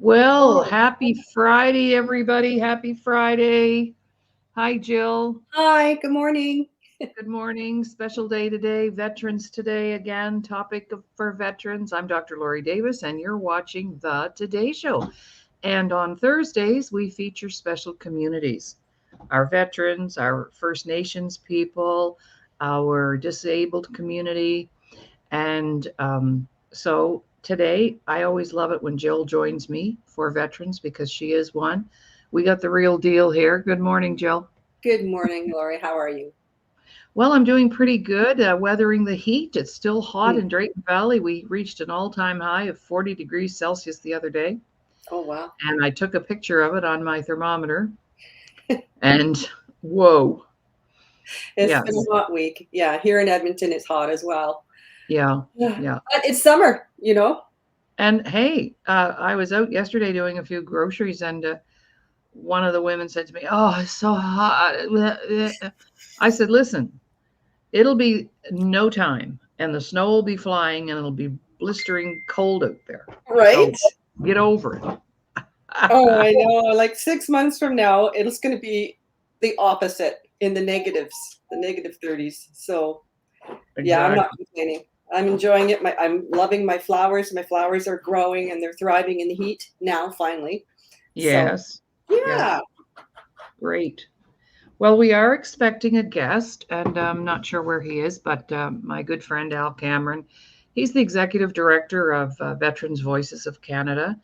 Well, Oh, happy Friday, everybody. Happy Friday. Hi, Jill. hi, good morning. Good morning. Special day today, Veterans Today again. For veterans. I'm Dr. Laurie Davis, and you're watching The Today Show. And on Thursdays, we feature special communities our veterans, our First Nations people, our disabled community. And so today, I always love it when Jill joins me for veterans because she is one. We got the real deal here. Good morning, Jill. Good morning, Lori. How are you? Well, I'm doing pretty good, weathering the heat. It's still hot Hmm. in Drayton Valley. We reached an all time high of 40 degrees Celsius the other day, Oh, wow. and I took a picture of it on my thermometer. And whoa, It's been yes, a hot week. Yeah, here in Edmonton, it's hot as well. yeah, Yeah, yeah. but it's summer. And hey, I was out yesterday doing a few groceries, and one of the women said to me, "Oh, it's so hot." I said, "Listen, it'll be no time, and the snow will be flying, and it'll be blistering cold out there. So Right? get over it." Oh, I know. Like 6 months from now, it's going to be the opposite in the negative 30s. So, yeah, I'm not Exactly. complaining. I'm enjoying it. I'm loving my flowers. My flowers are growing and they're thriving in the heat now, finally. So, Yes. Yeah. yeah. Great. Well, we are expecting a guest, and I'm not sure where he is, but my good friend Al Cameron, he's the executive director of Veterans Voices of Canada,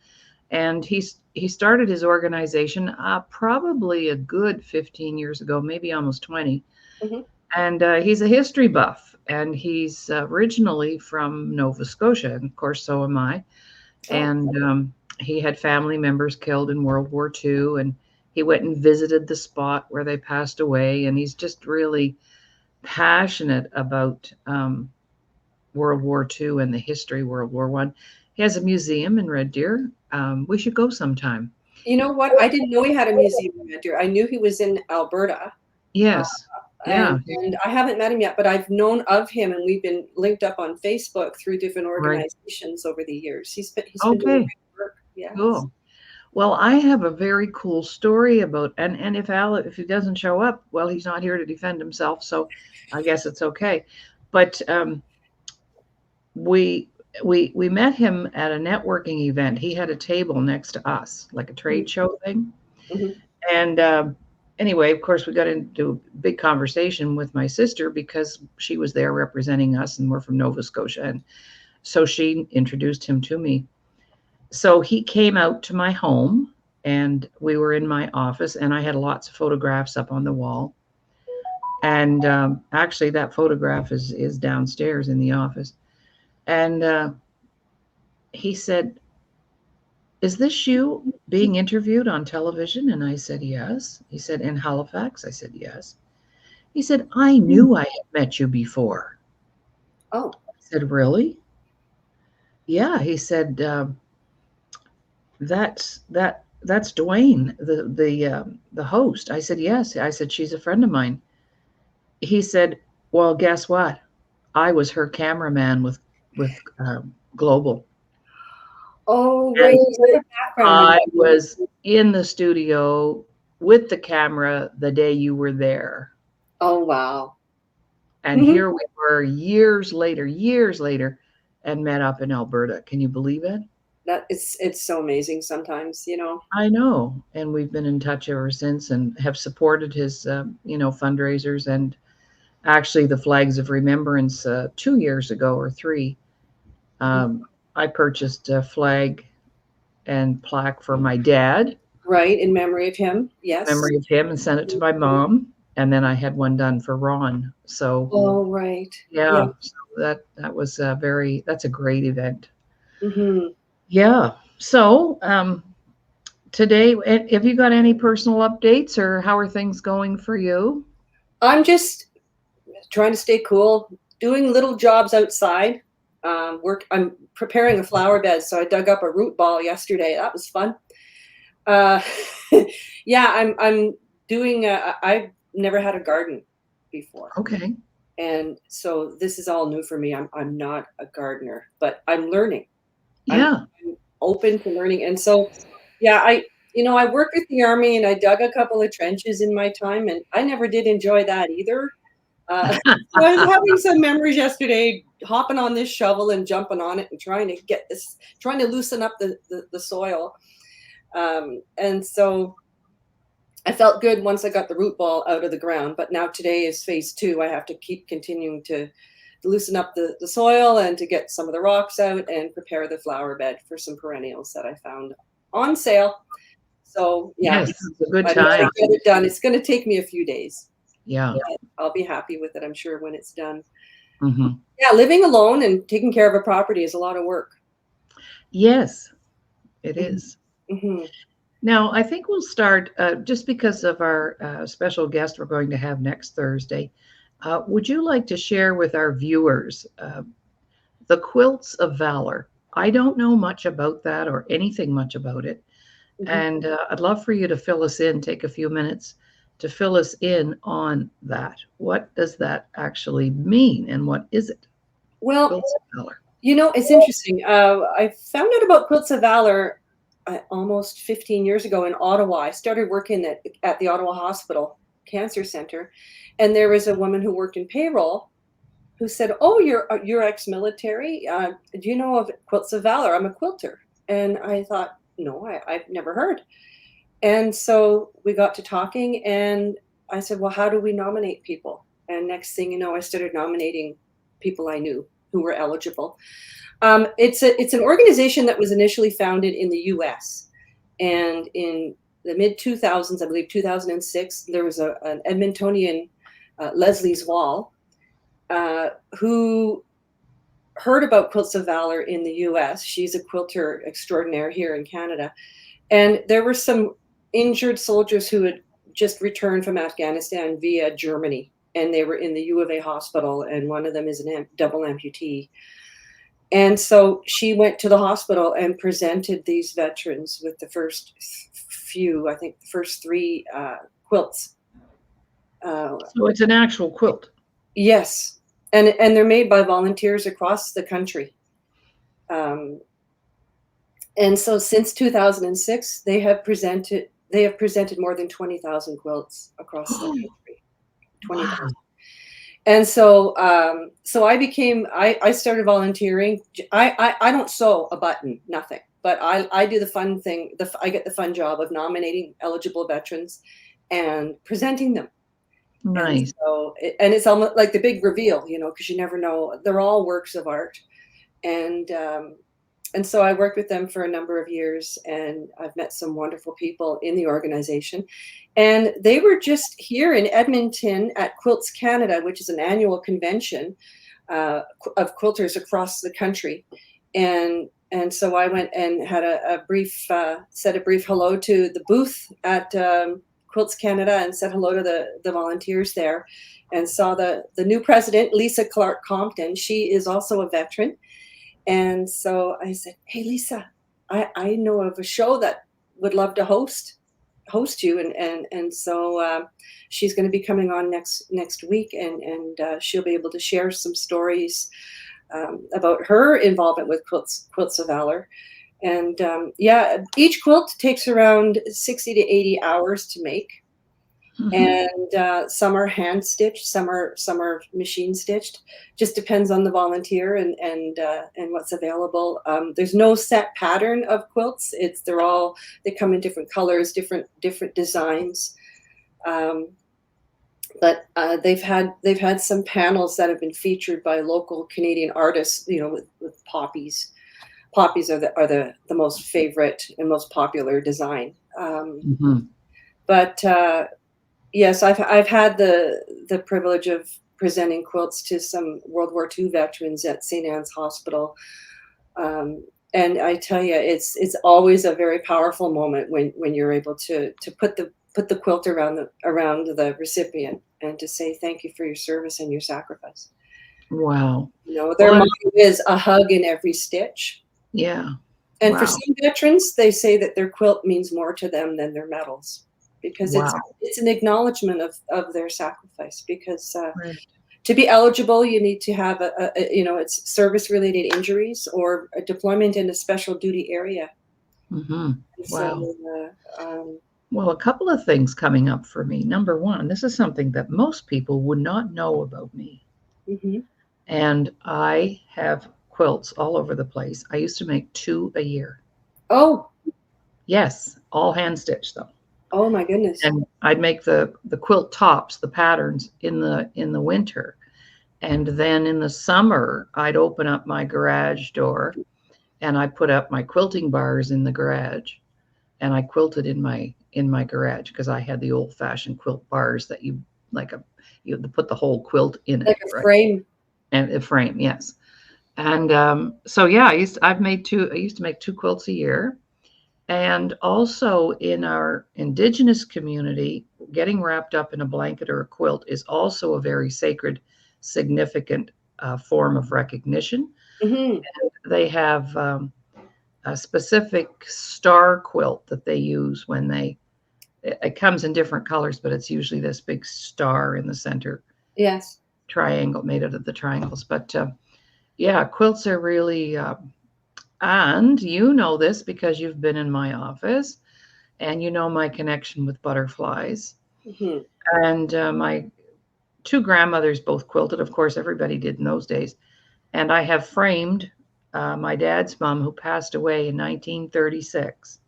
and he started his organization probably a good 15 years ago, maybe almost 20. Hmm. And he's a history buff, and he's originally from Nova Scotia, and of course, so am I. Oh, And he had family members killed in World War II, and he went and visited the spot where they passed away, and he's just really passionate about World War II and the history of World War One. He has a museum in Red Deer. We should go sometime. you know what? I didn't know he had a museum in Red Deer. I knew he was in Alberta, uh, Yes, and yeah, and I haven't met him yet, but I've known of him, and we've been linked up on Facebook through different right. organizations over the years. He's been doing Okay, great work. Yes. cool. Well, I have a very cool story about, and if he doesn't show up, well, he's not here to defend himself, so I guess it's okay. But we we met him at a networking event. He had a table next to us, like a trade show thing. Mm-hmm. And anyway, of course, we got into a big conversation with my sister because she was there representing us, and we're from Nova Scotia, and so she introduced him to me. So he came out to my home, and we were in my office, and I had lots of photographs up on the wall. And actually, that photograph is downstairs in the office. And he said, "Is this you being interviewed on television?" And I said, "Yes." He said, "In Halifax?" I said, "Yes." He said, "I knew I had met you before." Oh, I said, "Really?" "Yeah." He said, that's Dwayne, the host." I said, "Yes." I said, "She's a friend of mine." He said, "Well, guess what? I was her cameraman with Global." oh, And right. he He's said, got a background in "I that. was in the studio with the camera the day you were there." Oh, wow. And Hmm. here we were years later, and met up in Alberta. Can you believe it? That it's so amazing sometimes. I know. And we've been in touch ever since and have supported his, fundraisers and actually the Flags of Remembrance 2 years ago or three. Mhm. Um, I purchased a flag and plaque for my dad, Right, in memory of him. in Yes. memory of him, and sent it to my mom. And then I had one done for Ron. So Oh, right. Yeah. yeah, so that was that's a great event. Hmm. Yeah. So today, have you got any personal updates or how are things going for you? I'm just trying to stay cool, doing little jobs outside. Work. I'm preparing a flower bed, so I dug up a root ball yesterday. That was fun. Uh, yeah, I'm doing. I've never had a garden before, Okay. and so this is all new for me. I'm not a gardener, but I'm learning. I'm, Yeah. I'm open to learning, and so Yeah, I worked with the Army and I dug a couple of trenches in my time, and I never did enjoy that either. So I was having some memories yesterday, hopping on this shovel and jumping on it and trying to loosen up the soil. And so I felt good once I got the root ball out of the ground, but now today is phase 2. I have to keep continuing to loosen up the soil and to get some of the rocks out and prepare the flower bed for some perennials that I found on sale. So yeah, Yes, it's a good I better time. get it done. It's going to take me a few days. Yeah. But I'll be happy with it, I'm sure, when it's done. Hmm. Yeah, living alone and taking care of a property is a lot of work. Yes, it Mhm, is. mhm. Now, I think we'll start just because of our special guest we're going to have next Thursday. Would you like to share with our viewers the Quilts of Valor? I don't know much about that or anything much about it. Mhm. And I'd love for you to fill us in, take a few minutes to fill us in on that. What does that actually mean and what is it? Well, Quilts of Valor. it's interesting. I found out about Quilts of Valor almost 15 years ago in Ottawa. I started working at the Ottawa Hospital Cancer Center, and there was a woman who worked in payroll who said, "Oh, you're ex-military. Do you know of Quilts of Valor? I'm a quilter." And I thought, no, I've never heard. And so we got to talking, and I said, "Well, how do we nominate people?" And next thing you know, I started nominating people I knew who were eligible. It's an organization that was initially founded in the U.S. and in the mid 2000s, I believe 2006, there was an Edmontonian, Leslie's Wall, who heard about Quilts of Valor in the US. She's a quilter extraordinaire here in Canada. And there were some injured soldiers who had just returned from Afghanistan via Germany. And they were in the U of A hospital, and one of them is a double amputee. And so she went to the hospital and presented these veterans with the first few, I think the first 3 quilts. So it's an actual quilt. Yes, and they're made by volunteers across the country. Um, and so since 2006, they have presented more than 20,000 quilts across the country. 20,000. Wow. And so I started volunteering. I don't sew a button, nothing, but I do the fun thing. I get the fun job of nominating eligible veterans and presenting them. And Nice. and it's almost like the big reveal, because you never know. They're all works of art. And and so I worked with them for a number of years, and I've met some wonderful people in the organization. And they were just here in Edmonton at Quilts Canada, which is an annual convention of quilters across the country. And so I went and had said a brief hello to the booth at Quilts Canada, and said hello to the volunteers there, and saw the new president, Lisa Clark Compton. She is also a veteran. And so I said, "Hey, Lisa, I know of a show that would love to host you." And so she's going to be coming on next week, and she'll be able to share some stories about her involvement with Quilts of Valor. And yeah, each quilt takes around 60 to 80 hours to make. Mhm. And some are hand stitched, some are machine stitched. Just depends on the volunteer and what's available. There's no set pattern of quilts. They come in different colors, different designs. Um, but they've had some panels that have been featured by local Canadian artists. With poppies. Poppies are the most favorite and most popular design. Mhm. But Yes, I've had the privilege of presenting quilts to some World War II veterans at St. Anne's Hospital, and I tell you, it's always a very powerful moment when you're able to put the quilt around the recipient, and to say thank you for your service and your sacrifice. Wow. Their Well, motto is a hug in every stitch. yeah. And for Wow. some veterans, they say that their quilt means more to them than their medals, because it's Wow. it's an acknowledgement of their sacrifice. Because Right. to be eligible, you need to have it's service related injuries or a deployment in a special duty area. Mm-hmm. Wow. So, Well, a couple of things coming up for me. Number one, this is something that most people would not know about me. mhm. And I have quilts all over the place. I used to make 2 a year. Oh, Yes, all hand stitched though. oh my goodness. And I'd make the quilt tops, the patterns in the winter. And then in the summer, I'd open up my garage door and I put up my quilting bars in the garage and I quilted in my garage because I had the old fashioned quilt bars that you put the whole quilt in it, Like a right? frame. And a frame, yes. And so yeah, I used to make 2 quilts a year. And also in our indigenous community, getting wrapped up in a blanket or a quilt is also a very sacred, significant form of recognition. Mhm. They have a specific star quilt that they use when it comes in different colors, but it's usually this big star in the center Yes. triangle made out of the triangles. But yeah, quilts are really, and you know this because you've been in my office and you know my connection with butterflies. Mhm. And my 2 grandmothers both quilted. Of course, everybody did in those days. And I have framed my dad's mom, who passed away in 1936.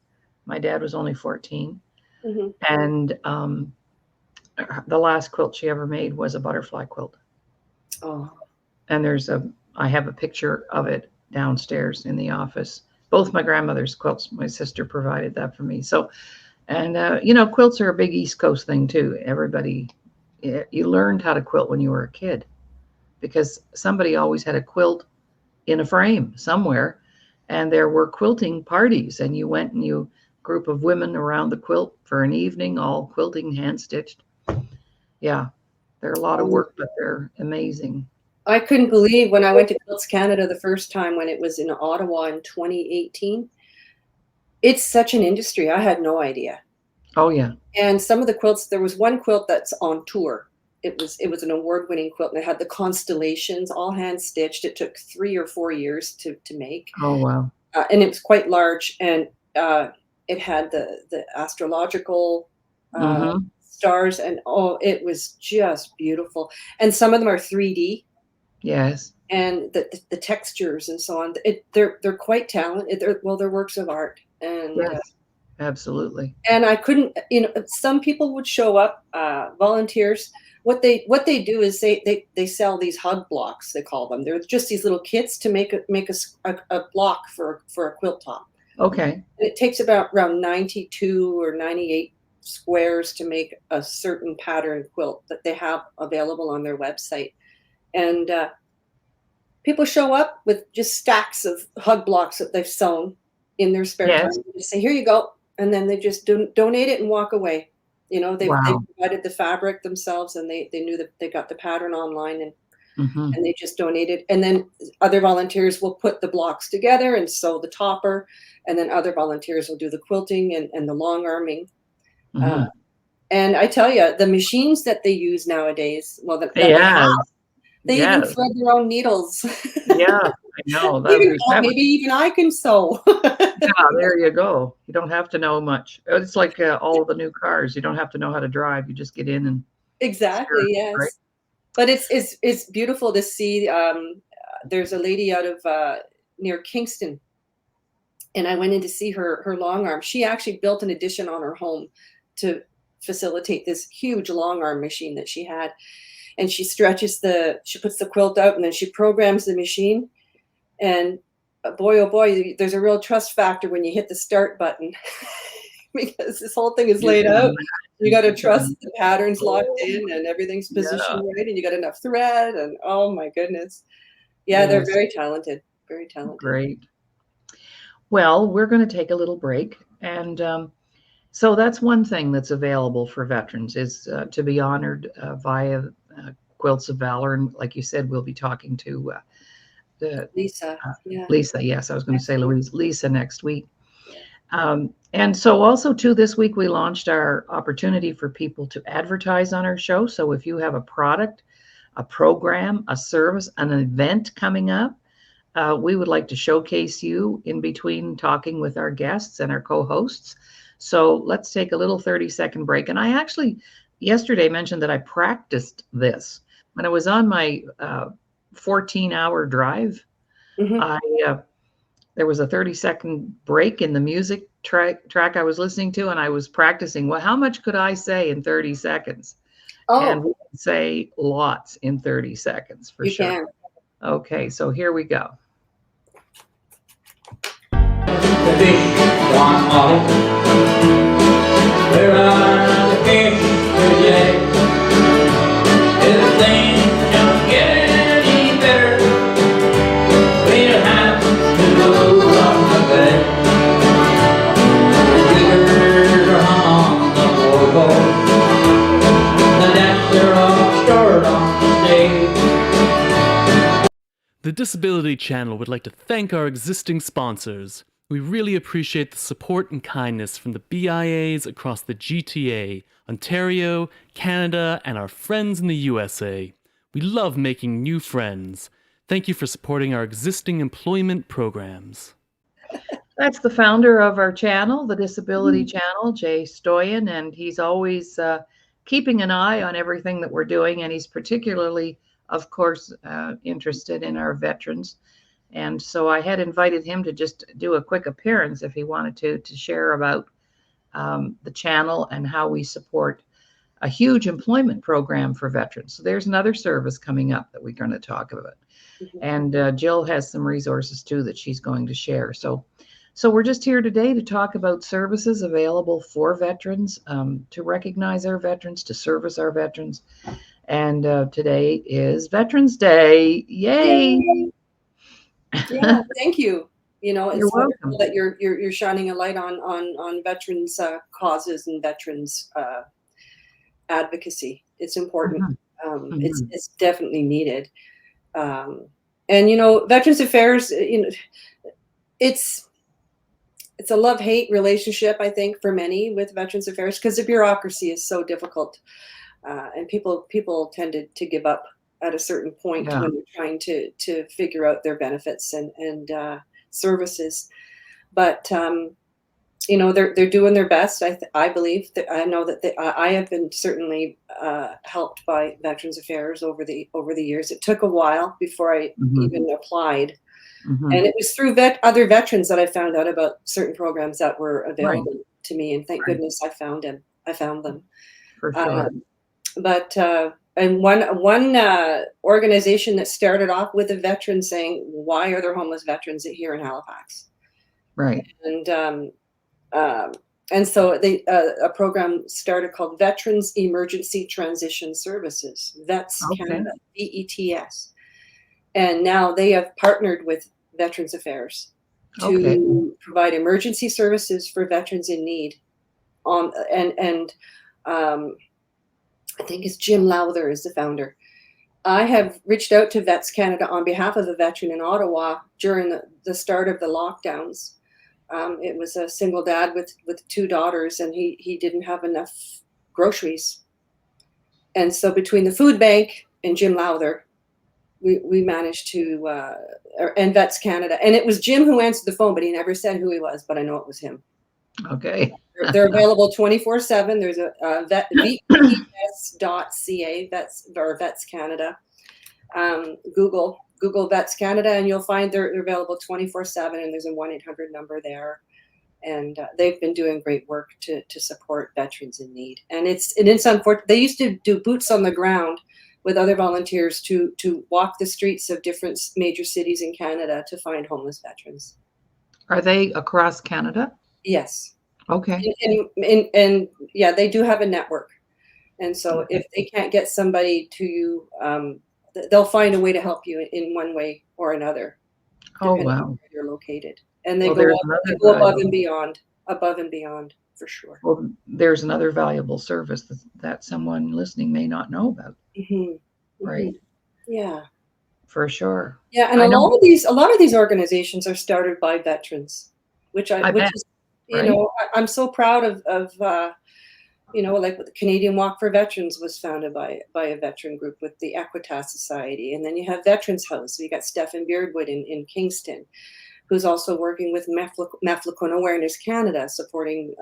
My dad was only 14. Mhm. And the last quilt she ever made was a butterfly quilt. Oh. And I have a picture of it downstairs in the office. Both my grandmother's quilts, my sister provided that for me. So, and quilts are a big East Coast thing too. Everybody, you learned how to quilt when you were a kid because somebody always had a quilt in a frame somewhere, and there were quilting parties, and you went and you group of women around the quilt for an evening, all quilting, hand stitched. Yeah, they're a lot of Um, work, but they're amazing. I couldn't believe when I went to Quilts Canada the first time when it was in Ottawa in 2018. It's such an industry. I had no idea. Oh yeah. And some of the quilts, there was one quilt that's on tour. It was an award-winning quilt, and it had the constellations all hand stitched. It took 3 or 4 years to make, Oh wow. and it was quite large. And it had the astrological uh, Mm-hmm. stars, and oh, it was just beautiful. And some of them are 3D, Yes. and the textures and so on. They're quite talented. They're works of art, Yes. Absolutely. and I couldn't, some people would show up, volunteers. What they do is they sell these hug blocks, they call them. They're just these little kits to make a block for a quilt top. Okay. And it takes about around 92 or 98 squares to make a certain pattern quilt that they have available on their website. And people show up with just stacks of hug blocks that they've sewn in their spare time. Yes. They say, "Here you go," and then they just donate it and walk away. They Wow. provided the fabric themselves, and they knew that they got the pattern online, Mm-hmm. and they just donated. And then other volunteers will put the blocks together and sew the topper, and then other volunteers will do the quilting and the long arming. Uh, Mm-hmm. and I tell you, the machines that they use nowadays, well, that they have, Yes. they even Yes. thread their own needles. Yeah. I know. That Even we oh, have. maybe even I can sew. Yeah, there you go. You don't have to know much. It's like all of the new cars. You don't have to know how to drive. You just get in and Exactly, steer, right? yes. But it's beautiful to see, there's a lady out of, near Kingston, and I went in to see her long arm. She actually built an addition on her home to facilitate this huge long arm machine that she had, and she puts the quilt out, and then she programs the machine, and boy, oh boy, there's a real trust factor when you hit the start button because this whole thing is You laid can out. You got to trust imagine. the patterns locked Oh, in and everything's yeah. positioned right, and you got enough thread. And oh my goodness, yeah, they're Yes. very talented, very talented. Great. Well, we're going to take a little break. And so that's one thing that's available for veterans is to be honored via Quilts of Valor. And like you said, we'll be talking to the Lisa, yeah, Lisa. Yes, I was going to next say week. Louise. Lisa next week. Yeah. And so also too, this week we launched our opportunity for people to advertise on our show. So if you have a product, a program, a service, an event coming up, we would like to showcase you in between talking with our guests and our co-hosts. So let's take a little 30-second break. And I actually yesterday mentioned that I practiced this. When I was on my 14-hour drive, I there was a 30-second break in the music track I was listening to, and I was practicing, well, how much could I say in 30 seconds? And we can say lots in 30 seconds for sure. Can. Okay, so here we go. The fish gone off. Where are the fish today? If things don't get any better, we'll have to go on the bay. The diggers are hung on the boardwalk. The dancer all start on the stage. The Disability Channel would like to thank our existing sponsors. We really appreciate the support and kindness from the BIAs across the GTA, Ontario, Canada, and our friends in the USA. We love making new friends. Thank you for supporting our existing employment programs. That's the founder of our channel, the Disability Channel, Jay Stoyan, and he's always keeping an eye on everything that we're doing, and he's particularly, of course, interested in our veterans. And so I had invited him to just do a quick appearance if he wanted to share about the channel and how we support a huge employment program for veterans. So there's another service coming up that we're going to talk about. And Jill has some resources too that she's going to share. So we're just here today to talk about services available for veterans, to recognize our veterans, to service our veterans. And today is Veterans Day. Yay! Yeah, thank you. You know, it's You're wonderful welcome. that you're shining a light on veterans causes and veterans advocacy. It's important. It's definitely needed. And you know, Veterans Affairs, you know, it's a love-hate relationship, I think, for many with Veterans Affairs, because the bureaucracy is so difficult, and people tend to give up at a certain point when they're trying to figure out their benefits and services. But you know, they're doing their best. I believe that I know that I have been certainly helped by Veterans Affairs over the years. It took a while before I even applied, and it was through other veterans that I found out about certain programs that were available to me. And thank goodness I found them. For sure. And one organization that started off with a veteran saying, "Why are there homeless veterans here in Halifax?" Right. And so a program started called Veterans Emergency Transition Services, Vets Canada, VETS, and now they have partnered with Veterans Affairs to provide emergency services for veterans in need. I think it's Jim Lowther is the founder. I have reached out to Vets Canada on behalf of a veteran in Ottawa during the start of the lockdowns. It was a single dad with two daughters, and he didn't have enough groceries. And so between the food bank and Jim Lowther, we managed to, and Vets Canada. And it was Jim who answered the phone, but he never said who he was, but I know it was him. Okay. They're available 24/7. There's a VETS.ca, Vets Canada. Google Vets Canada, and you'll find they're available 24/7. And there's a 1-800 number there. And they've been doing great work to support veterans in need. And it's unfortunate. They used to do boots on the ground with other volunteers to walk the streets of different major cities in Canada to find homeless veterans. Are they across Canada? Yes. Okay. And yeah, they do have a network. And so if they can't get somebody to you, they'll find a way to help you in one way or another. Oh, Depending wow. on where you're located. And they Well, go above and beyond for sure. Well, there's another valuable service that someone listening may not know about. Right. Yeah. For sure. Yeah, and a lot of these organizations are started by veterans, which is, you know, I'm so proud of like the Canadian Walk for Veterans was founded by a veteran group with the Equitas Society. And then you have Veterans House. So you got Stephen Beardwood in Kingston, who's also working with Mefloquine Awareness Canada, supporting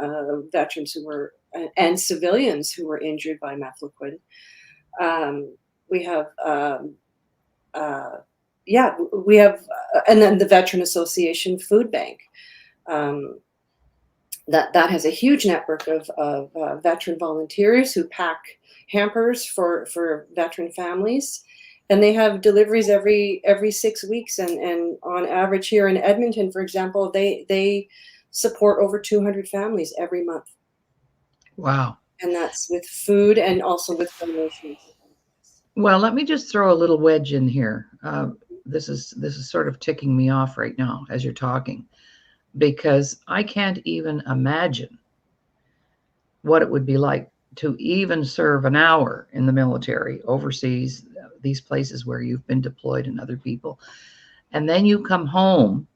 veterans who were and civilians who were injured by mefloquine. We have, and then the Veteran Association Food Bank. That has a huge network of veteran volunteers who pack hampers for veteran families. And they have deliveries every 6 weeks. And on average here in Edmonton, for example, they support over 200 families every month. Wow. And that's with food and also with donations. Well, let me just throw a little wedge in here. This is sort of ticking me off right now as you're talking, because I can't even imagine what it would be like to even serve an hour in the military overseas, these places where you've been deployed and other people. And then you come home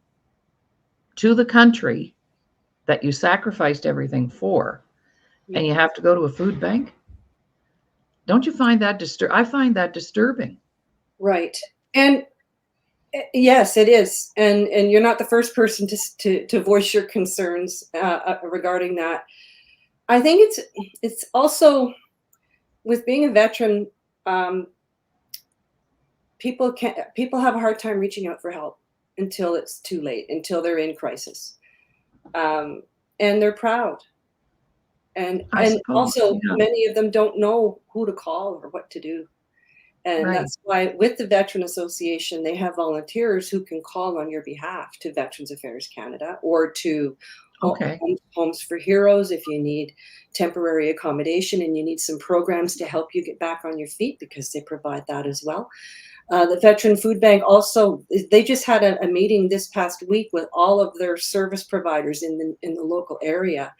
to the country that you sacrificed everything for, and you have to go to a food bank. Don't you find that I find that disturbing. Right. And yes, it is. And you're not the first person to voice your concerns regarding that. I think it's also, with being a veteran, people have a hard time reaching out for help until it's too late, until they're in crisis, and they're proud, and also many of them don't know who to call or what to do. And that's why with the Veteran Association, they have volunteers who can call on your behalf to Veterans Affairs Canada or to Homes for Heroes if you need temporary accommodation and you need some programs to help you get back on your feet, because they provide that as well. The Veteran Food Bank also, they just had a meeting this past week with all of their service providers in the local area.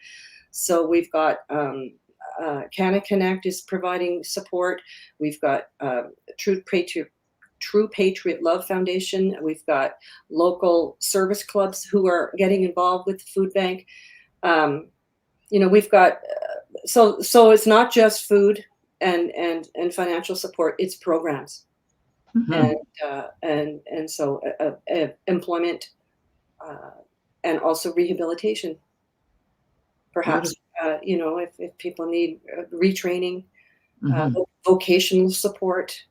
So we've got Canada Connect is providing support. We've got True Patriot Love Foundation. We've got local service clubs who are getting involved with the food bank. We've got so it's not just food and financial support; it's programs, and so employment and also rehabilitation. Perhaps if people need retraining, vocational support.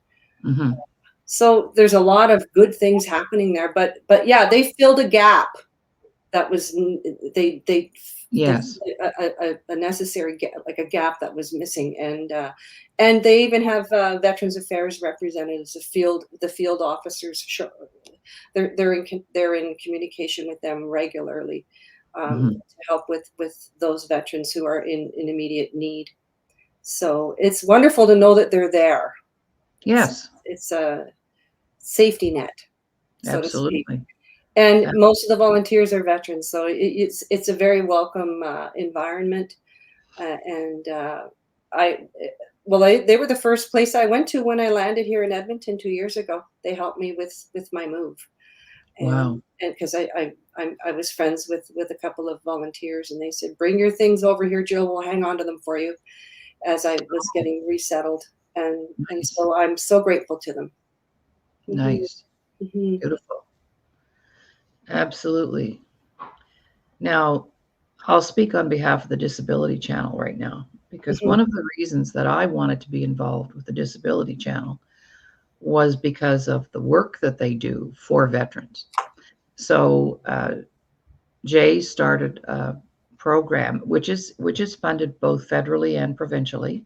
So there's a lot of good things happening there, but yeah, they filled a gap that was they a necessary gap, like a gap that was missing, and they even have Veterans Affairs representatives, the field officers. They're in communication with them regularly to help with those veterans who are in immediate need. So it's wonderful to know that they're there. Yes, it's a safety net, so absolutely. to speak. And most of the volunteers are veterans, so it's a very welcome environment. They were the first place I went to when I landed here in Edmonton 2 years ago. They helped me with my move. And because I was friends with a couple of volunteers, and they said, "Bring your things over here, Jill. We'll hang on to them for you," as I was getting resettled. And so I'm so grateful to them. Nice. Beautiful. Absolutely. Now, I'll speak on behalf of the Disability Channel right now, because one of the reasons that I wanted to be involved with the Disability Channel was because of the work that they do for veterans. So Jay started a program which is funded both federally and provincially,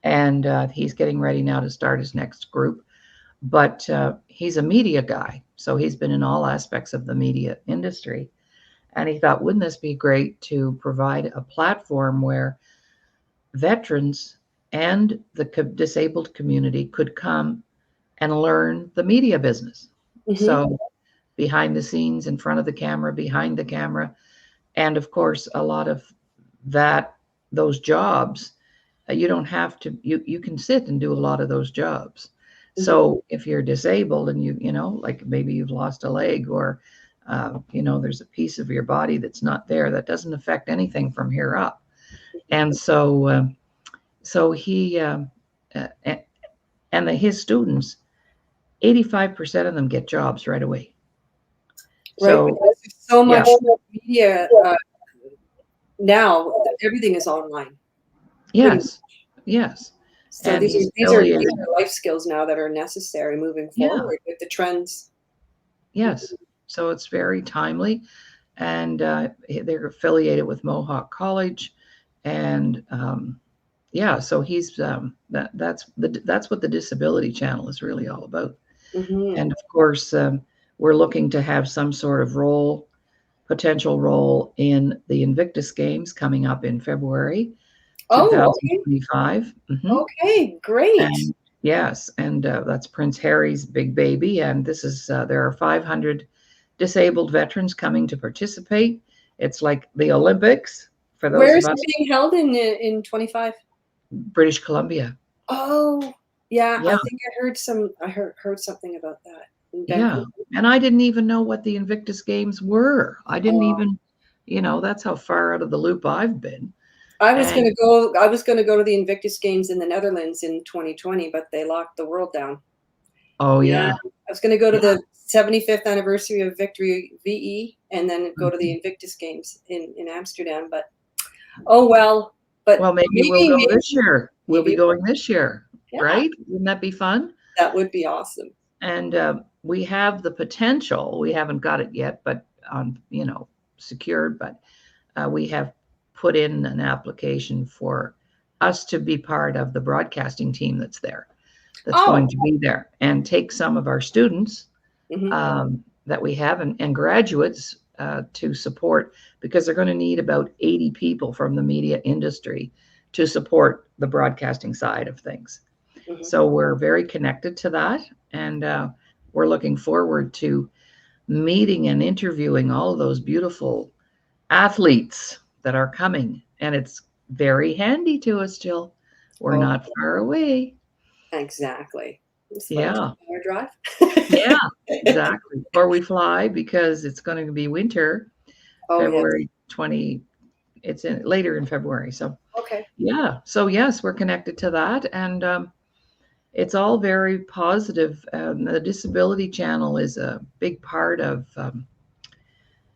and he's getting ready now to start his next group. But he's a media guy, so he's been in all aspects of the media industry. And he thought, wouldn't this be great to provide a platform where veterans and the disabled community could come and learn the media business? So behind the scenes, in front of the camera, behind the camera. And of course, a lot of those jobs, you don't have to, you can sit and do a lot of those jobs. So if you're disabled and you like maybe you've lost a leg, or there's a piece of your body that's not there, that doesn't affect anything from here up. And so he and his students, 85% of them get jobs right away. Right, So because there's so yeah. much media now. Everything is online. Yes, yes. So And these he's are affiliated. life skills now that are necessary moving Yeah. forward with the trends. Yes. So it's very timely. And they're affiliated with Mohawk College. And yeah, so he's that's what the Disability Channel is really all about. Mm-hmm. And of course, we're looking to have some sort of potential role in the Invictus Games coming up in February Oh, okay. 2025. Mm-hmm. Okay, great. And yes, and that's Prince Harry's big baby. And this is there are 500 disabled veterans coming to participate. It's like the Olympics for those Where of is us. it being held in 25? British Columbia. Oh, yeah. Yeah. I think I heard something about that in Yeah. Vancouver. And I didn't even know what the Invictus Games were. I didn't even, that's how far out of the loop I've been. I was And going to go to the Invictus Games in the Netherlands in 2020, but they locked the world down. oh yeah. I was going to go to the 75th anniversary of Victory VE and then go to the Invictus Games in Amsterdam, but oh well. But Well, maybe we'll go this year. We'll be maybe- going this year, Yeah. right? Wouldn't that be fun? That would be awesome. And we have the potential. We haven't got it yet, but secured. But we have put in an application for us to be part of the broadcasting team that's there, that's going to be there, and take some of our students that we have and graduates to support, because they're going to need about 80 people from the media industry to support the broadcasting side of things. So we're very connected to that, and we're looking forward to meeting and interviewing all of those beautiful athletes that are coming. And it's very handy to us, Jill. We're not far away. Exactly. Yeah. Our drive. Yeah, exactly. Or we fly, because it's going to be winter, February 20. It's later in February. So okay. Yeah. So yes, we're connected to that, and it's all very positive. The Disability Channel is a big part of,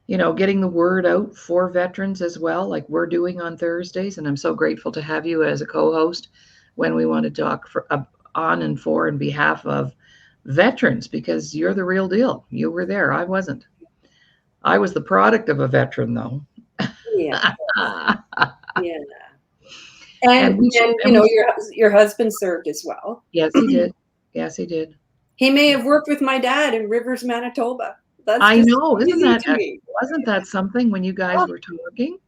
getting the word out for veterans as well, like we're doing on Thursdays. And I'm so grateful to have you as a co-host when we want to talk on and for and behalf of veterans, because you're the real deal. You were there. I wasn't. I was the product of a veteran, though. Yeah. Yeah. And your husband served as well. Yes, he did. Yes, he did. He may have worked with my dad in Rivers, Manitoba. I know. Wasn't that something when you guys were talking,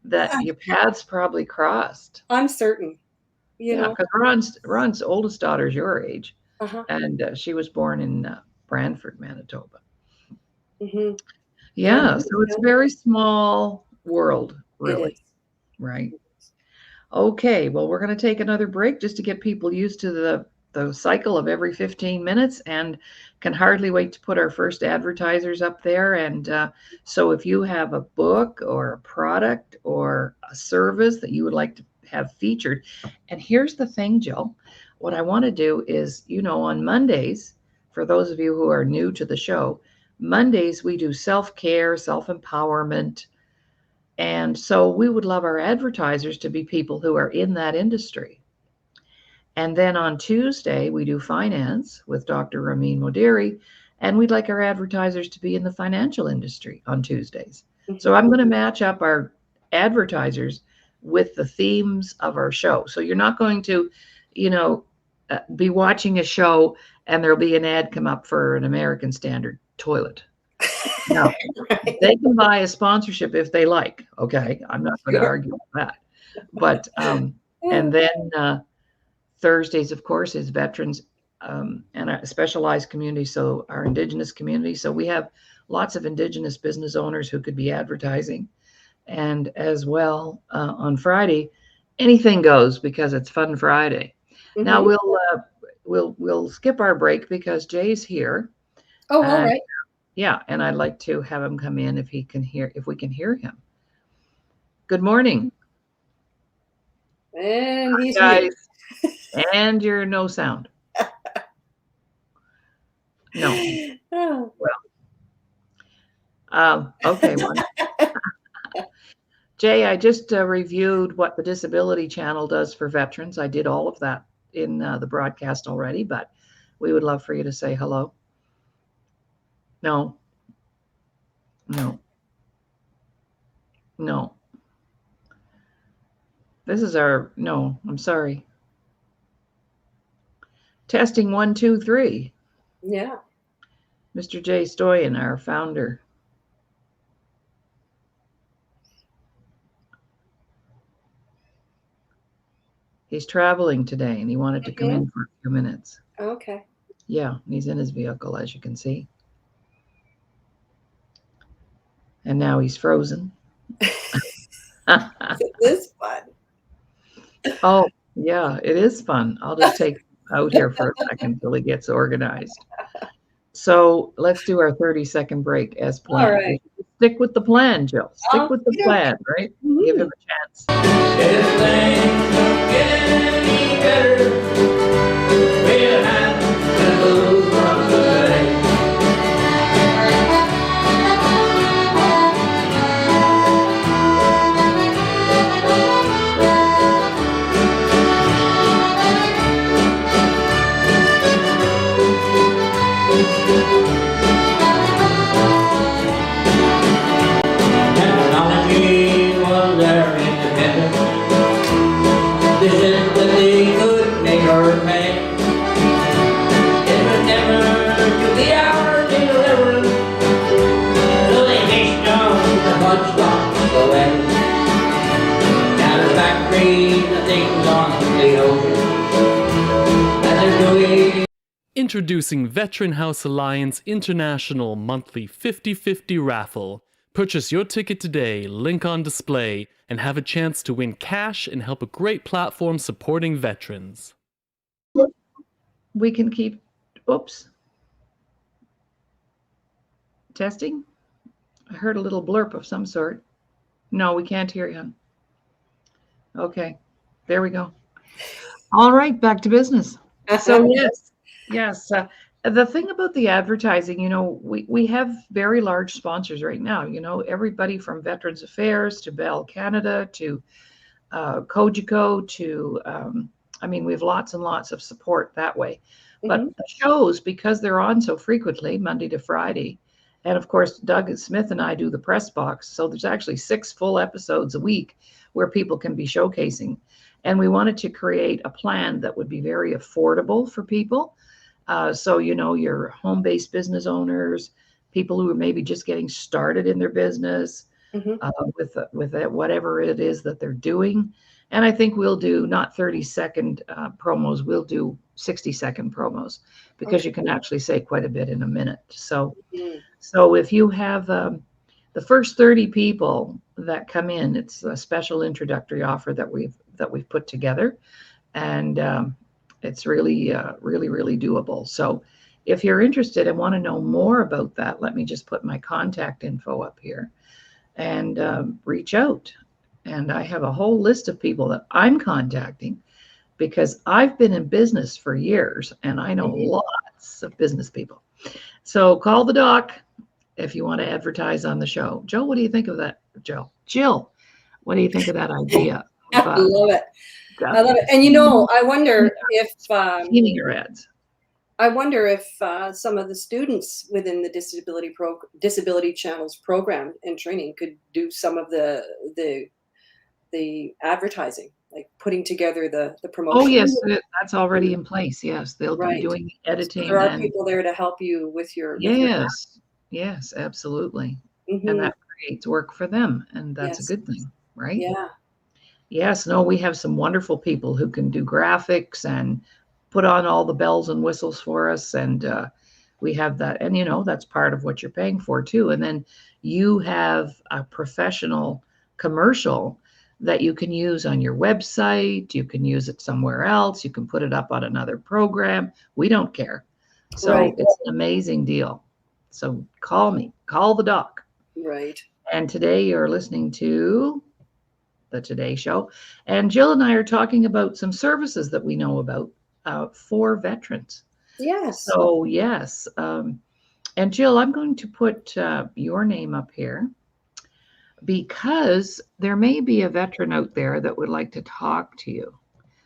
that your paths probably crossed? I'm certain. Because Ron's oldest daughter is your age, and she was born in Brantford, Manitoba. Mm-hmm. Yeah, so it's a very small world, really. Right. Okay, well, we're going to take another break just to get people used to the cycle of every 15 minutes, and can hardly wait to put our first advertisers up there. And so if you have a book or a product or a service that you would like to have featured, and here's the thing, Jill, what I want to do is, on Mondays, for those of you who are new to the show, Mondays we do self-care, self-empowerment. And so we would love our advertisers to be people who are in that industry. And then on Tuesday, we do finance with Dr. Ramin Modiri, and we'd like our advertisers to be in the financial industry on Tuesdays. So I'm going to match up our advertisers with the themes of our show. So you're not going to, be watching a show and there'll be an ad come up for an American Standard toilet. No, they can buy a sponsorship if they like. Okay, I'm not going to argue with that. But and then Thursdays, of course, is veterans and a specialized community. So our Indigenous community. So we have lots of Indigenous business owners who could be advertising, and as well on Friday, anything goes, because it's Fun Friday. Now we'll skip our break because Jay's here. Oh, all right. Yeah, and I'd like to have him come in if we can hear him. Good morning. And he's Guys, muted. and you're no sound. No. Oh. Okay. Jay, I just reviewed what the Disability Channel does for veterans. I did all of that in the broadcast already, but we would love for you to say hello. No. No. No. This is no, I'm sorry. Testing 1, 2, 3. Yeah. Mr. Jay Stoyan, our founder. He's traveling today and he wanted to come in for a few minutes. Okay. Yeah, he's in his vehicle, as you can see. And now he's frozen. It is fun. Oh, yeah, it is fun. I'll just take out here for a second until he gets organized. So let's do our 30-second break as planned. All right. Stick with the plan, Jill. Stick with the plan, right? Mm-hmm. Give him a chance. If things don't get any better, we'll have to move from today. Technology was their independence. This is the thing could make or make. It was never to be our deliverance. So they fished on the hot stocks away. Now the factories, the things on the ocean. And they're doing. Introducing Veteran House Alliance International Monthly 50/50 Raffle. Purchase your ticket today, link on display, and have a chance to win cash and help a great platform supporting veterans. We can keep, oops. Testing? I heard a little blurp of some sort. No, we can't hear you. Okay, there we go. All right, back to business. So yes. The thing about the advertising, we have very large sponsors right now. Everybody from Veterans Affairs to Bell Canada to Cogeco to, we have lots and lots of support that way. But the shows, because they're on so frequently, Monday to Friday, and of course, Doug Smith and I do the press box. So there's actually 6 full episodes a week where people can be showcasing. And we wanted to create a plan that would be very affordable for people. So, your home-based business owners, people who are maybe just getting started in their business, with whatever it is that they're doing. And I think we'll do not 30-second promos, we'll do 60-second promos because you can actually say quite a bit in a minute. So if you have the first 30 people that come in, it's a special introductory offer that we've put together. And it's really, really doable. So if you're interested and want to know more about that, let me just put my contact info up here and reach out. And I have a whole list of people that I'm contacting because I've been in business for years and I know lots of business people. So call the doc if you want to advertise on the show. Joe, what do you think of that? Jill, what do you think of that idea? I love it. I love it. And I wonder if your ads. I wonder if some of the students within the disability channels program and training could do some of the advertising, like putting together the promotion. Oh yes, that's already in place. Yes, they'll be doing the editing. So there are people there to help you with your. Yes, absolutely. And that creates work for them, and that's a good thing, right? Yeah. Yes, no, we have some wonderful people who can do graphics and put on all the bells and whistles for us. And we have that. And, that's part of what you're paying for, too. And then you have a professional commercial that you can use on your website. You can use it somewhere else. You can put it up on another program. We don't care. So it's an amazing deal. So call me. Call the doc. Right. And today you're listening to the Today Show. And Jill and I are talking about some services that we know about for veterans. Yes. So, yes. And Jill, I'm going to put your name up here because there may be a veteran out there that would like to talk to you.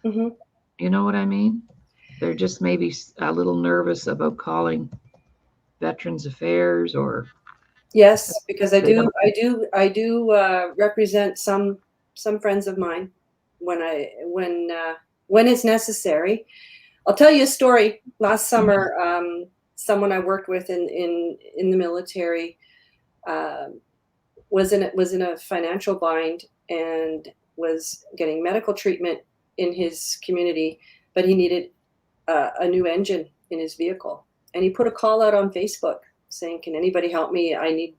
Mm-hmm. You know what I mean? They're just maybe a little nervous about calling Veterans Affairs or. Yes, because I do represent some friends of mine when it's necessary. I'll tell you a story. Last summer, someone I worked with in the military was in a financial bind and was getting medical treatment in his community, but he needed a new engine in his vehicle, and he put a call out on Facebook saying, "Can anybody help me? I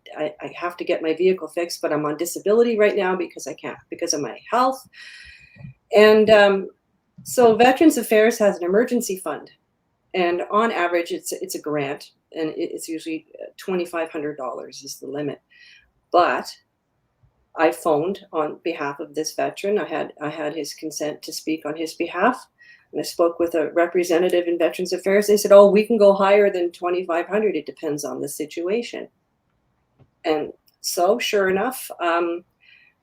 have to get my vehicle fixed, but I'm on disability right now because I can't because of my health." And so Veterans Affairs has an emergency fund, and on average, it's a grant, and it's usually $2,500 is the limit. But I phoned on behalf of this veteran. I had his consent to speak on his behalf. And I spoke with a representative in Veterans Affairs. They said, "Oh, we can go higher than 2,500. It depends on the situation." And so, sure enough,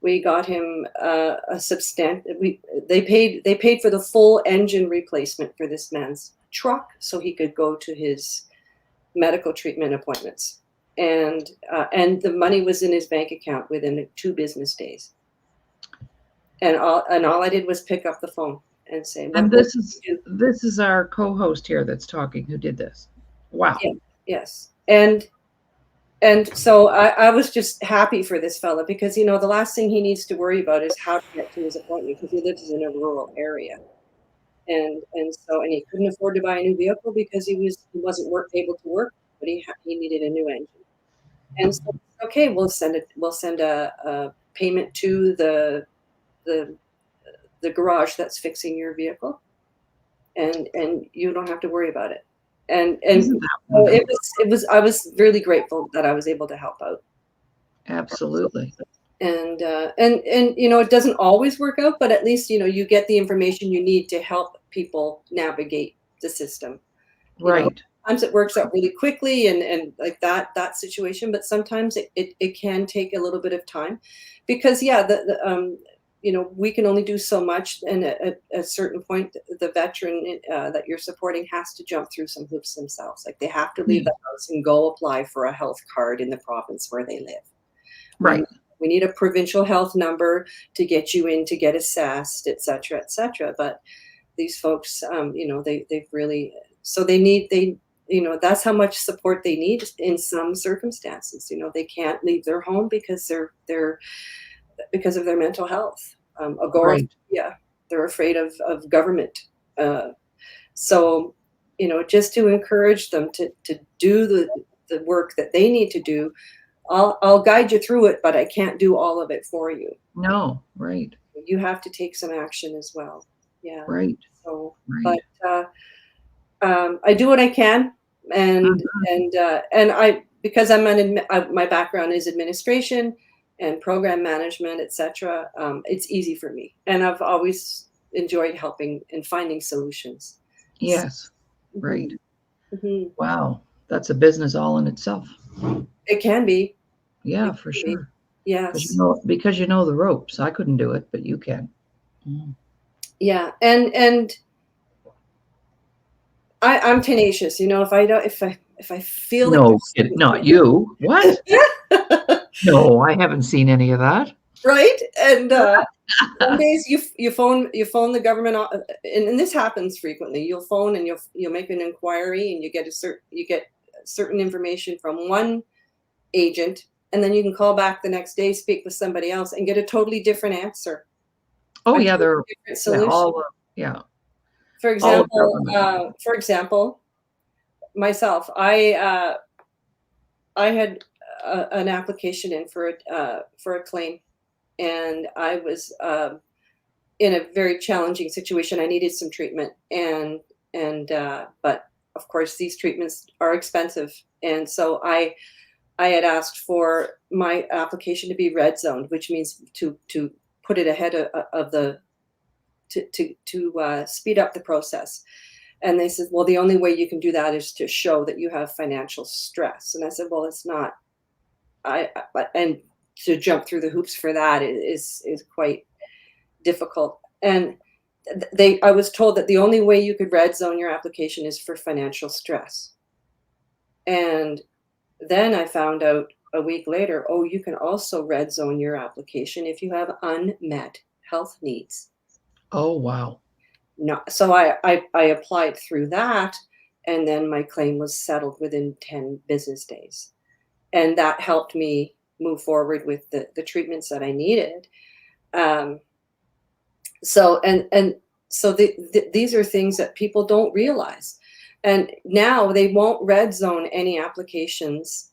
we got him a substantial. They paid for the full engine replacement for this man's truck, so he could go to his medical treatment appointments. And the money was in his bank account within 2 business days. And all I did was pick up the phone and say, and this is our co-host here that's talking who did this. Wow. Yeah, yes. And so I was just happy for this fella because, the last thing he needs to worry about is how to get to his appointment because he lives in a rural area. And he couldn't afford to buy a new vehicle because he wasn't able to work, but he needed a new engine. And so, okay, we'll send a payment to the garage that's fixing your vehicle, and you don't have to worry about it. And so I was really grateful that I was able to help out. Absolutely. And it doesn't always work out, but at least you get the information you need to help people navigate the system. Right. Sometimes it works out really quickly and like that situation, but sometimes it can take a little bit of time because we can only do so much, and at a certain point the veteran that you're supporting has to jump through some hoops themselves. Like they have to leave the house and go apply for a health card in the province where they live. Right. We need a provincial health number to get you in to get assessed, et cetera, et cetera. But these folks, they've really, so that's how much support they need in some circumstances. They can't leave their home because because of their mental health. Agoraphobia, they're afraid of government. So, just to encourage them to do the work that they need to do. I'll guide you through it, but I can't do all of it for you. No, right. You have to take some action as well. Yeah. Right. So, right. But I do what I can, and I because my background is administration and program management, etc. It's easy for me, and I've always enjoyed helping and finding solutions. Yes. Right. Mm-hmm. Wow, that's a business all in itself. It can be. Yeah, for sure. Yes. Because you know the ropes. I couldn't do it, but you can. Yeah, and I'm tenacious. If I feel no, not you. What? No, I haven't seen any of that. Right, and some days you phone the government, and this happens frequently. You'll phone and you'll make an inquiry, and you get certain information from one agent, and then you can call back the next day, speak with somebody else, and get a totally different answer. Oh yeah, they're different solution. Yeah. For example, myself, I had an application in for a claim, and I was in a very challenging situation. I needed some treatment, but of course these treatments are expensive, and so I had asked for my application to be red zoned, which means to put it ahead of the to speed up the process. And they said, well, the only way you can do that is to show that you have financial stress. And I said, well, it's not. And to jump through the hoops for that is quite difficult. And I was told that the only way you could red zone your application is for financial stress. And then I found out a week later, oh, you can also red zone your application if you have unmet health needs. Oh, wow. No, so I applied through that, and then my claim was settled within 10 business days. And that helped me move forward with the treatments that I needed. So these are things that people don't realize. And now they won't red zone any applications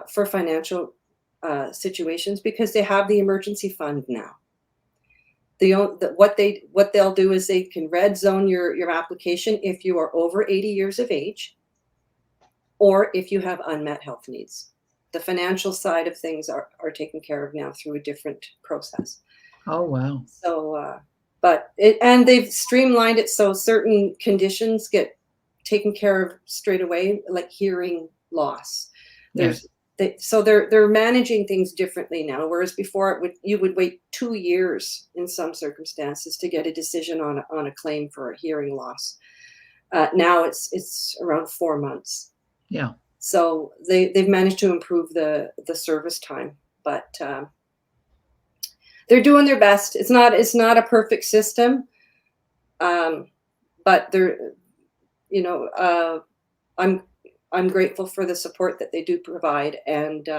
for financial situations because they have the emergency fund now. What they'll do is they can red zone your application if you are over 80 years of age, or if you have unmet health needs. The financial side of things are taken care of now through a different process. Oh, wow. So, and they've streamlined it so certain conditions get taken care of straight away, like hearing loss. Yes. So they're managing things differently now, whereas before you would wait 2 years in some circumstances to get a decision on a claim for a hearing loss. Now it's around 4 months. Yeah. So they've managed to improve the service time, but they're doing their best. It's not a perfect system, but they're, I'm grateful for the support that they do provide, and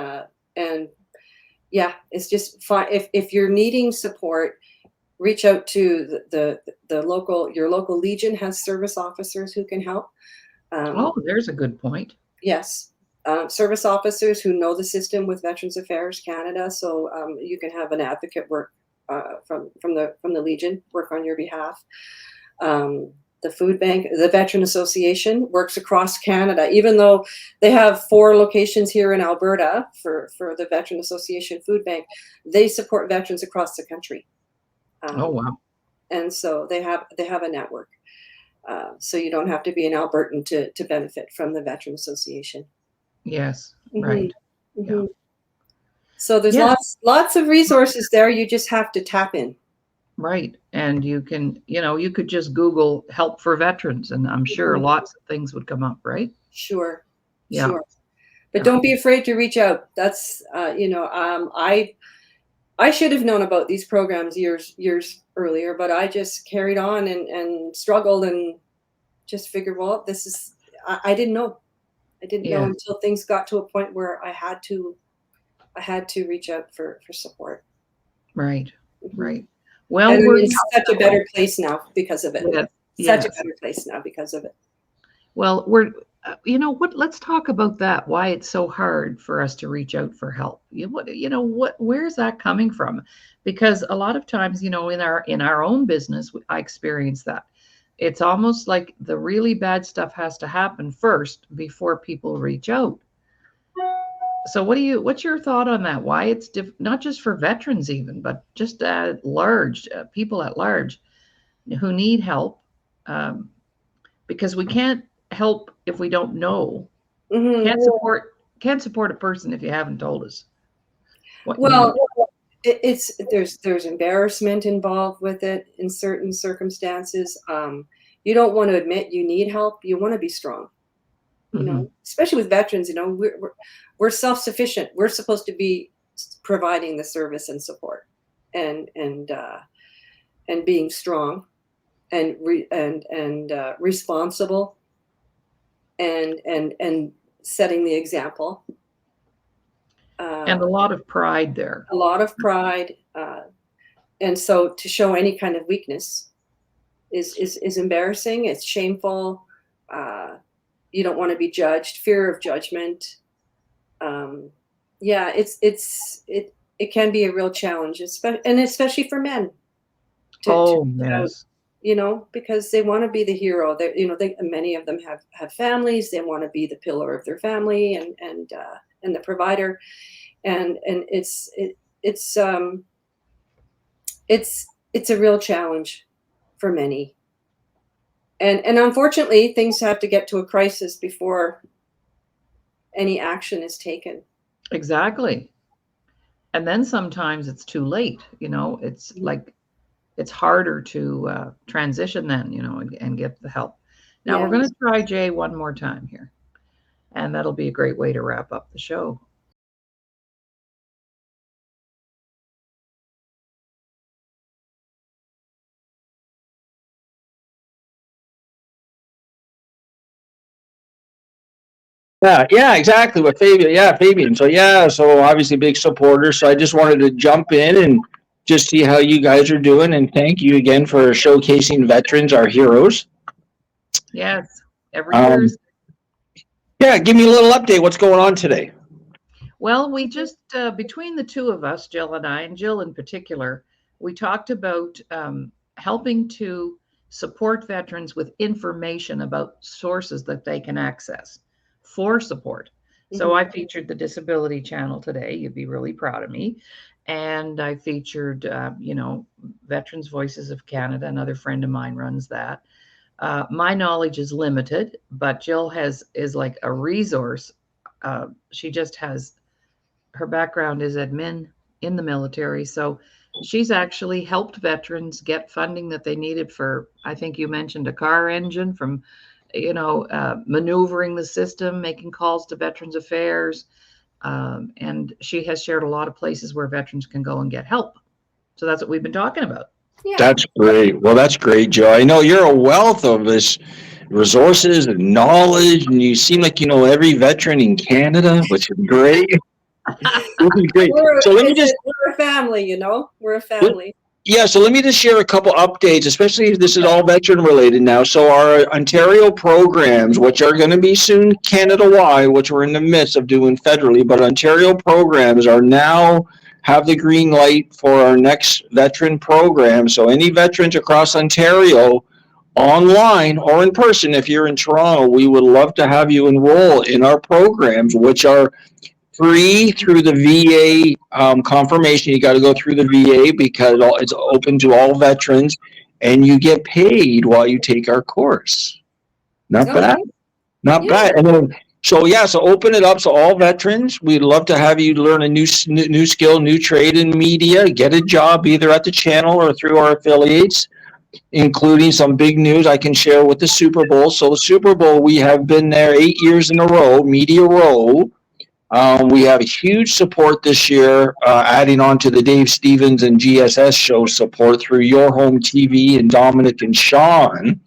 yeah, it's just fine. If you're needing support, reach out to your local Legion has service officers who can help. Oh, there's a good point. Yes, service officers who know the system with Veterans Affairs Canada, so you can have an advocate work from the Legion work on your behalf. The food bank, the Veteran Association works across Canada, even though they have 4 locations here in Alberta for the Veteran Association Food Bank. They support veterans across the country. Oh, wow. And so they have a network. So you don't have to be an Albertan to benefit from the Veteran Association. Yes, Mhm. right. Mm-hmm. Yeah. So there's lots of resources there. You just have to tap in. Right. And you can, you could just Google help for veterans, and I'm sure lots of things would come up, right? Sure. Yeah. Sure. But don't be afraid to reach out. That's, I should have known about these programs years earlier, but I just carried on and struggled and just figured, well, I didn't know. I didn't know until things got to a point where I had to reach out for support. Right. Mm-hmm. Right. Well, and we're in such a better place now because of it. Yes. Such a better place now because of it. Well, let's talk about that, why it's so hard for us to reach out for help. Where's that coming from? Because a lot of times, in our own business, I experience that. It's almost like the really bad stuff has to happen first before people reach out. So what's your thought on that? Why it's not just for veterans even, but just at large, people at large who need help, because we can't help if we don't know. Mm-hmm. Can't support a person if you haven't told us. There's embarrassment involved with it in certain circumstances. You don't want to admit you need help. You want to be strong. Especially with veterans, we're self-sufficient. We're supposed to be providing the service and support, and being strong, and responsible, and setting the example. And a lot of pride there. A lot of pride, and so to show any kind of weakness is embarrassing. It's shameful. You don't want to be judged. Fear of judgment. It can be a real challenge, especially for men. Yes. Because they want to be the hero. Many of them have families. They want to be the pillar of their family and the provider, and it's it's a real challenge for many. And unfortunately, things have to get to a crisis before any action is taken. Exactly. And then sometimes it's too late, it's like, it's harder to transition then, and get the help. Now we're going to try Jay one more time here, and that'll be a great way to wrap up the show. Yeah, exactly. With Fabian, Fabian. So obviously big supporter. So I just wanted to jump in and just see how you guys are doing, and thank you again for showcasing veterans, our heroes. Yes, every year. Yeah, give me a little update. What's going on today? Well, we just, between the two of us, Jill and I, and Jill in particular, we talked about helping to support veterans with information about sources that they can access for support. So I featured the Disability Channel today. You'd be really proud of me. And I featured, Veterans Voices of Canada. Another friend of mine runs that. My knowledge is limited, but Jill is like a resource. She just has, her background is admin in the military. So she's actually helped veterans get funding that they needed for, I think you mentioned a car engine, from, maneuvering the system, making calls to Veterans Affairs. And she has shared a lot of places where veterans can go and get help. So that's what we've been talking about. Yeah. That's great. Well, that's great, Joe. I know you're a wealth of this resources and knowledge, and you seem like you know every veteran in Canada, which is great. Which is great. We're a family, we're a family. Yeah, so let me just share a couple updates, especially if this is all veteran related now. So our Ontario programs, which are going to be soon Canada-wide, which we're in the midst of doing federally, but Ontario programs are now have the green light for our next veteran program. So any veterans across Ontario, online or in person, if you're in Toronto, we would love to have you enroll in our programs, which are free through the VA confirmation. You got to go through the VA because it's open to all veterans, and you get paid while you take our course. Not bad. Not bad. And then, so open it up. So all veterans, we'd love to have you learn a new skill, new trade in media, get a job either at the channel or through our affiliates, including some big news I can share with the Super Bowl. So the Super Bowl, we have been there 8 years in a row, Media Row. We have huge support this year, adding on to the Dave Stevens and GSS show support through Your Home TV and Dominic and Sean.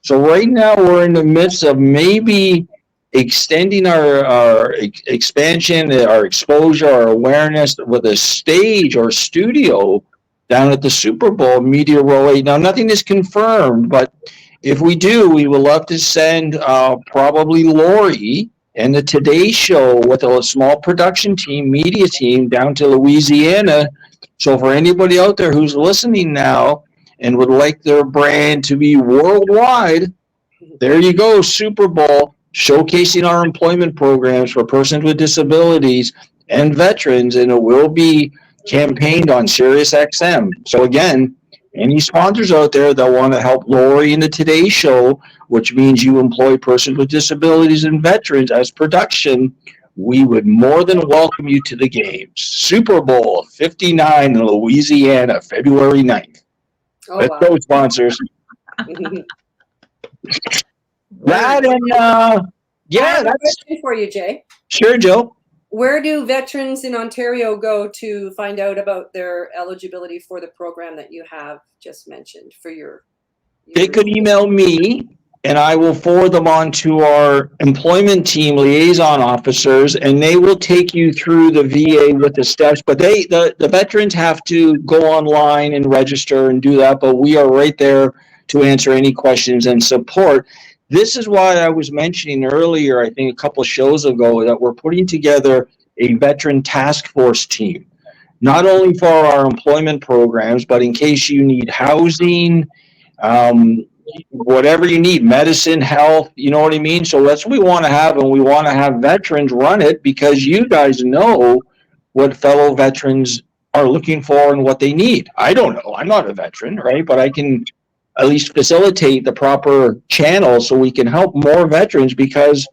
So right now we're in the midst of maybe extending our expansion, our exposure, our awareness with a stage or studio down at the Super Bowl, Media Row 8. Now, nothing is confirmed, but if we do, we would love to send probably Laurie and the Today Show with a small production team, media team, down to Louisiana. So for anybody out there who's listening now and would like their brand to be worldwide, there you go, Super Bowl, showcasing our employment programs for persons with disabilities and veterans, and it will be campaigned on Sirius XM. So again, any sponsors out there that want to help Laurie in the Today Show, which means you employ persons with disabilities and veterans as production, we would more than welcome you to the games. Super Bowl 59 in Louisiana, February 9th. Let's go, sponsors. That and I have a question for you, Jay. Sure, Joe. Where do veterans in Ontario go to find out about their eligibility for the program that you have just mentioned for your They could email me, and I will forward them on to our employment team liaison officers, and they will take you through the VA with the steps. But the veterans have to go online and register and do that, but we are right there to answer any questions and support. This is why I was mentioning earlier, I think a couple of shows ago, that we're putting together a veteran task force team, not only for our employment programs, but in case you need housing, whatever you need, medicine, health, you know what I mean? So that's what we want to have, and we want to have veterans run it because you guys know what fellow veterans are looking for and what they need. I don't know. I'm not a veteran, right? But I can at least facilitate the proper channel so we can help more veterans, because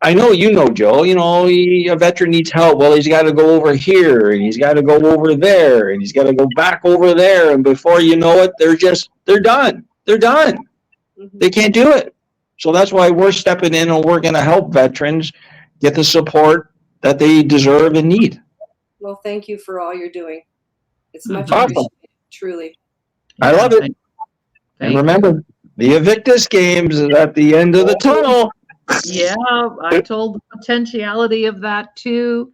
I know, Jill, a veteran needs help. Well, he's got to go over here and he's got to go over there and he's got to go back over there. And before you know it, they're done. They're done. They can't do it. So that's why we're stepping in and we're going to help veterans get the support that they deserve and need. Well, thank you for all you're doing. It's much Awesome. appreciated, truly. I love it. And remember, the Invictus Games is at the end of the tunnel. Yeah, I told the potentiality of that too.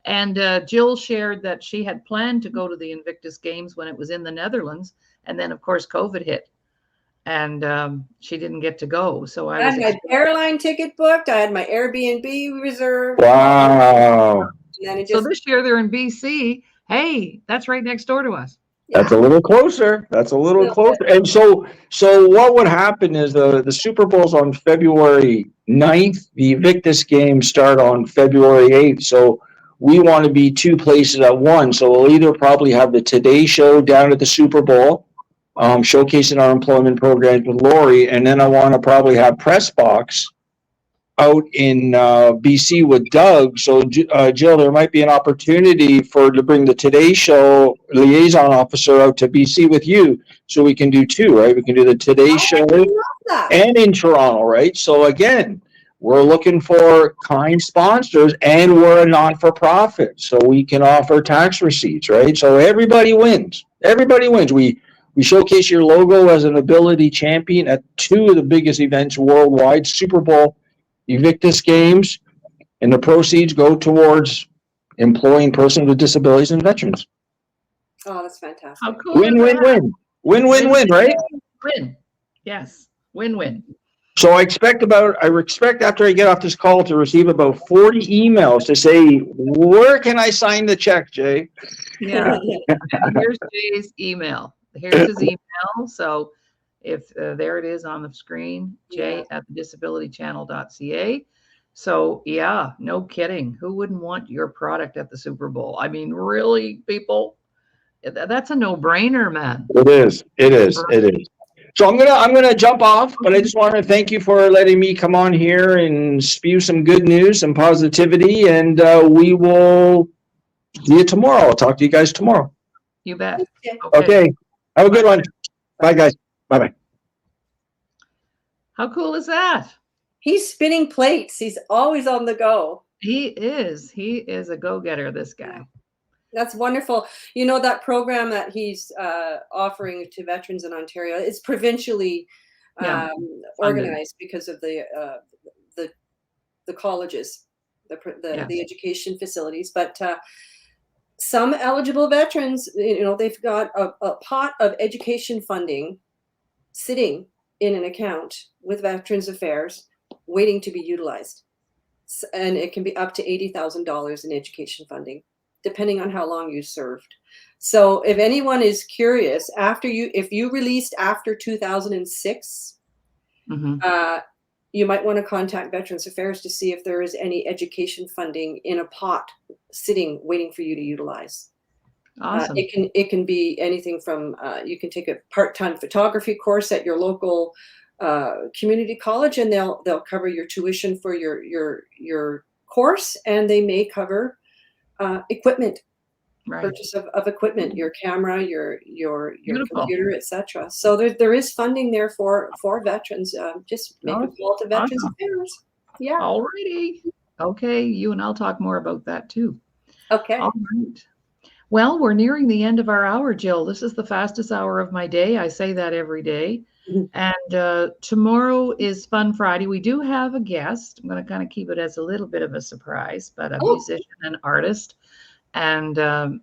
And Jill shared that she had planned to go to the Invictus Games when it was in the Netherlands. And then, of course, COVID hit. And she didn't get to go. So I had my airline ticket booked. I had my Airbnb reserved. Wow. So this year they're in BC. Hey, that's right next door to us. That's a little closer. That's a little closer. And so what would happen is the Super Bowl's on February 9th. The Invictus Games start on February 8th. So we want to be two places at once. So we'll either probably have the Today Show down at the Super Bowl, showcasing our employment programs with Laurie, and then I want to probably have Press Box out in BC with Doug. So Jill, there might be an opportunity to bring the Today Show liaison officer out to BC with you, so we can do two, right? We can do the Today Show and in Toronto, right? So again, we're looking for kind sponsors, and we're a non-for-profit, so we can offer tax receipts, right? So everybody wins. Everybody wins. We showcase your logo as an ability champion at two of the biggest events worldwide, Super Bowl, Invictus Games, and the proceeds go towards employing persons with disabilities and veterans. Oh, that's fantastic. How cool Win, win, win. Win, win, win, right? Win. Yes. Win-win. So I expect after I get off this call to receive about 40 emails to say, where can I sign the check, Jay? Yeah. Here's Jay's email. Here's his email. So if there it is on the screen, jay@disabilitychannel.ca. So yeah, no kidding. Who wouldn't want your product at the Super Bowl? I mean, really, people, that's a no-brainer, man. It is. So I'm gonna jump off, but I just want to thank you for letting me come on here and spew some good news and positivity, and we will see you tomorrow. I'll talk to you guys tomorrow. You bet. Okay. Have a good one. Bye, guys. Bye-bye. How cool is that? He's spinning plates. He's always on the go. He is a go-getter, this guy. That's wonderful. You know, that program that he's offering to veterans in Ontario is provincially organized because of the colleges, the education facilities. But some eligible veterans, they've got a pot of education funding sitting in an account with Veterans Affairs waiting to be utilized. And it can be up to $80,000 in education funding, depending on how long you served. So if anyone is curious, if you released after 2006, you might want to contact Veterans Affairs to see if there is any education funding in a pot sitting waiting for you to utilize. Awesome. It can be anything from you can take a part-time photography course at your local community college, and they'll cover your tuition for your course, and they may cover equipment, purchase of equipment, your camera, your computer, etc. So there is funding there for veterans. Just make a call to Veterans Affairs. Yeah. Alrighty. Okay, you and I'll talk more about that too. Okay. All right. Well, we're nearing the end of our hour, Jill. This is the fastest hour of my day. I say that every day. And tomorrow is Fun Friday. We do have a guest. I'm going to kind of keep it as a little bit of a surprise, but a musician and artist. And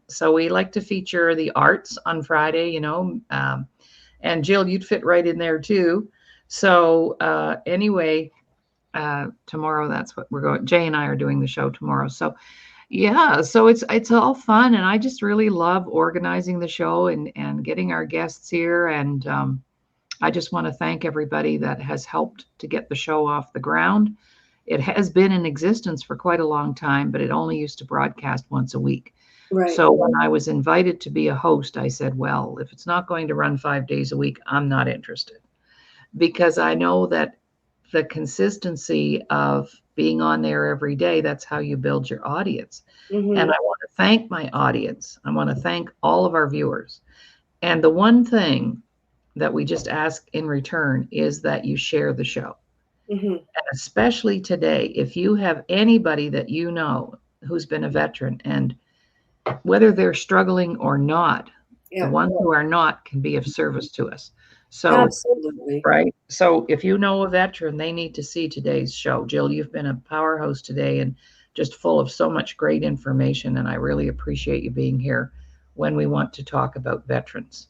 so we like to feature the arts on Friday, and Jill, you'd fit right in there too. So anyway, tomorrow, that's what we're going. Jay and I are doing the show tomorrow. So yeah, so it's all fun. And I just really love organizing the show and getting our guests here. And I just want to thank everybody that has helped to get the show off the ground. It has been in existence for quite a long time, but it only used to broadcast once a week. Right. So when I was invited to be a host, I said, well, if it's not going to run 5 days a week, I'm not interested, because I know that the consistency of being on there every day, that's how you build your audience. And I want to thank my audience. I want to thank all of our viewers. And the one thing that we just ask in return is that you share the show. And especially today, if you have anybody that you know who's been a veteran, and whether they're struggling or not, the ones who are not can be of service to us. So, Absolutely. right. So if you know a veteran, they need to see today's show. Jill, you've been a powerhouse today and just full of so much great information. And I really appreciate you being here when we want to talk about veterans.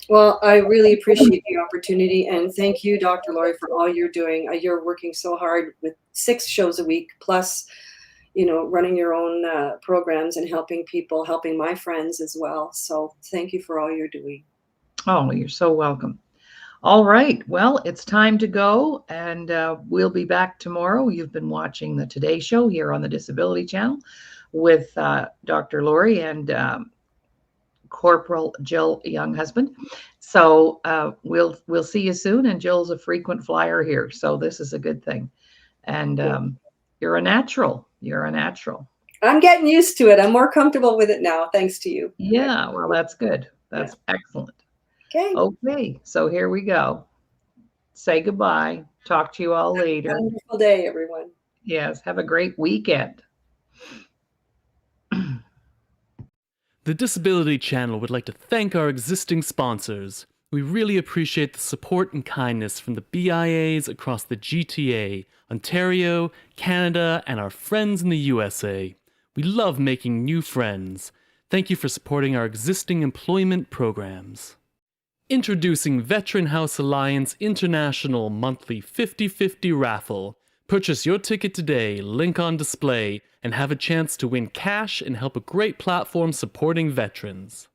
Well, I really appreciate the opportunity, and thank you, Dr. Laurie, for all you're doing. You're working so hard with 6 shows a week, plus, running your own programs and helping people, helping my friends as well. So thank you for all you're doing. Oh, you're so welcome. All right. Well, it's time to go, and we'll be back tomorrow. You've been watching the Today Show here on the Disability Channel with Dr. Laurie and Corporal Jill Younghusband. So we'll see you soon. And Jill's a frequent flyer here, so this is a good thing. And you're a natural. You're a natural. I'm getting used to it. I'm more comfortable with it now, thanks to you. Yeah. Well, that's good. That's excellent. Okay. Okay. So here we go. Say goodbye. Talk to you all later. Have a wonderful day, everyone. Yes. Have a great weekend. The Disability Channel would like to thank our existing sponsors. We really appreciate the support and kindness from the BIAs across the GTA, Ontario, Canada, and our friends in the USA. We love making new friends. Thank you for supporting our existing employment programs. Introducing Veteran House Alliance International Monthly 50/50 Raffle. Purchase your ticket today, link on display, and have a chance to win cash and help a great platform supporting veterans.